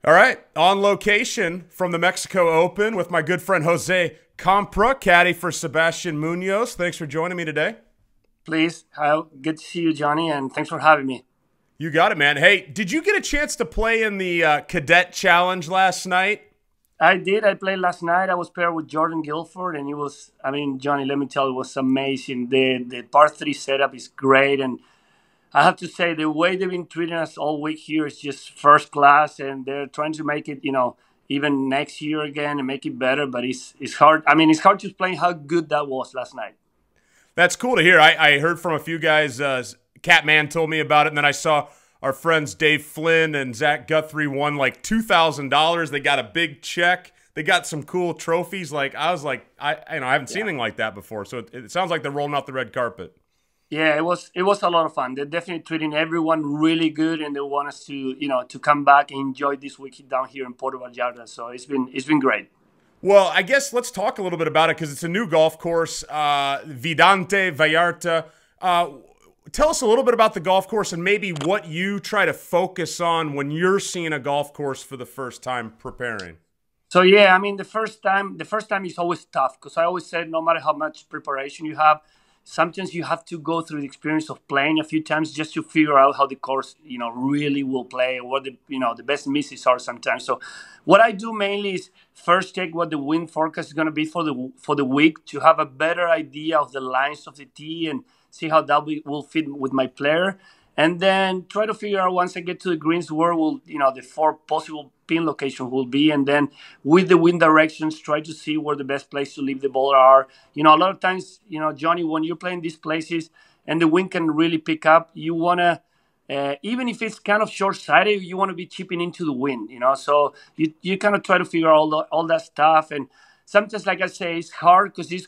All right, on location from the Mexico Open with my good friend Jose Campra, caddy for Sebastian Munoz. Thanks for joining me today. Please, good to see you, Johnny, and thanks for having me. You got it, man. Hey, did you get a chance to play in the Cadet Challenge last night? I did. I played last night. I was paired with Jordan Guilford, and it was, Johnny, let me tell you, it was amazing. The par 3 setup is great, and I have to say the way they've been treating us all week here is just first class, and they're trying to make it, even next year again and make it better, but it's hard. It's hard to explain how good that was last night. That's cool to hear. I heard from a few guys. Catman told me about it, and then I saw our friends Dave Flynn and Zach Guthrie won like $2,000. They got a big check. They got some cool trophies. I haven't seen anything like that before. So it sounds like they're rolling out the red carpet. Yeah, it was a lot of fun. They're definitely treating everyone really good, and they want us to come back and enjoy this week down here in Puerto Vallarta. So it's been great. Well, I guess let's talk a little bit about it because it's a new golf course, Vidanta Vallarta. Tell us a little bit about the golf course and maybe what you try to focus on when you're seeing a golf course for the first time preparing. So yeah, the first time is always tough because I always said no matter how much preparation you have, sometimes you have to go through the experience of playing a few times just to figure out how the course, really will play or what the best misses are sometimes. So what I do mainly is first check what the wind forecast is going to be for the week to have a better idea of the lines of the tee and see how that will fit with my player. And then try to figure out once I get to the greens where will, the 4 possible pin locations will be. And then with the wind directions, try to see where the best place to leave the ball are. A lot of times, Johnny, when you're playing these places and the wind can really pick up, you want to, even if it's kind of short-sighted, you want to be chipping into the wind, So you kind of try to figure out all that stuff. And sometimes, like I say, it's hard because this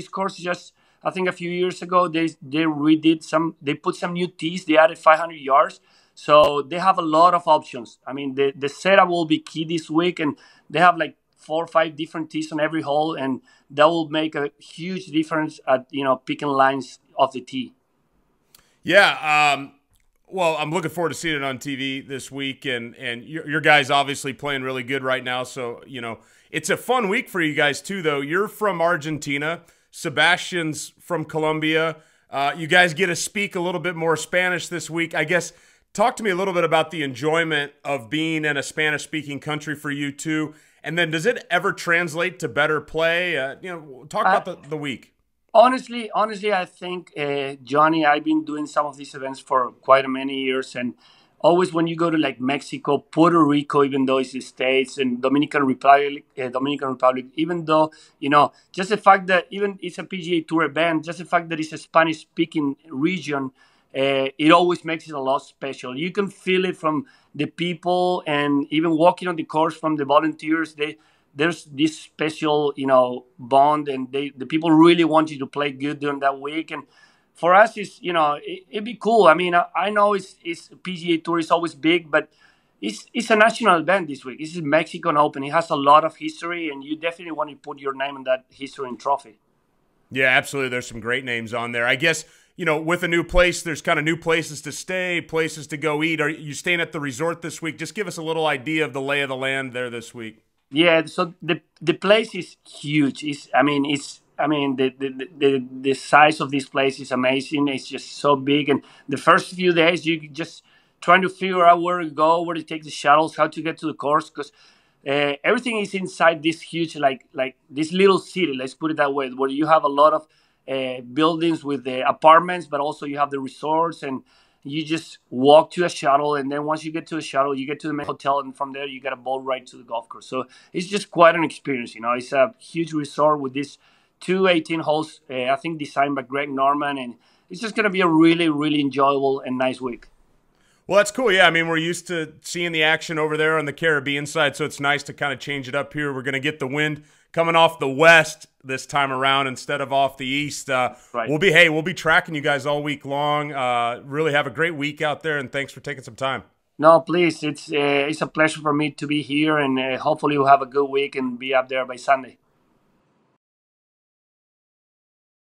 course just, I think a few years ago, they put some new tees. They added 500 yards. So they have a lot of options. The setup will be key this week, and they have like 4 or 5 different tees on every hole, and that will make a huge difference at, picking lines of the tee. Yeah. Well, I'm looking forward to seeing it on TV this week, and your guys obviously playing really good right now. So, it's a fun week for you guys too, though. You're from Argentina. Sebastian's from Colombia. You guys get to speak a little bit more Spanish this week. I guess talk to me a little bit about the enjoyment of being in a Spanish-speaking country for you two. And then does it ever translate to better play? Talk about the week. Honestly, I think, Johnny, I've been doing some of these events for quite many years, and always when you go to like Mexico, Puerto Rico, even though it's the States, and Dominican Republic, even though, just the fact that even it's a PGA Tour event, just the fact that it's a Spanish-speaking region, it always makes it a lot special. You can feel it from the people, and even walking on the course from the volunteers, there's this special, bond, and the people really want you to play good during that week. And for us, it'd be cool. I know it's PGA Tour is always big, but it's a national event this week. This is Mexican Open. It has a lot of history, and you definitely want to put your name in that history and trophy. Yeah, absolutely. There's some great names on there. I guess, with a new place, there's kind of new places to stay, places to go eat. Are you staying at the resort this week? Just give us a little idea of the lay of the land there this week. Yeah, so the place is huge. The size of this place is amazing. It's just so big. And the first few days, you just trying to figure out where to go, where to take the shuttles, how to get to the course, because everything is inside this huge, like this little city, let's put it that way, where you have a lot of buildings with the apartments, but also you have the resorts, and you just walk to a shuttle, and then once you get to a shuttle, you get to the main hotel, and from there you get a boat ride to the golf course. So it's just quite an experience. It's a huge resort with these 2 18 holes, I think designed by Greg Norman, and it's just going to be a really, really enjoyable and nice week. Well, that's cool. Yeah, we're used to seeing the action over there on the Caribbean side, so it's nice to kind of change it up here. We're going to get the wind coming off the west this time around instead of off the east. Right. We'll be tracking you guys all week long. Really have a great week out there, and thanks for taking some time. No, please. It's a pleasure for me to be here, and hopefully we'll have a good week and be up there by Sunday.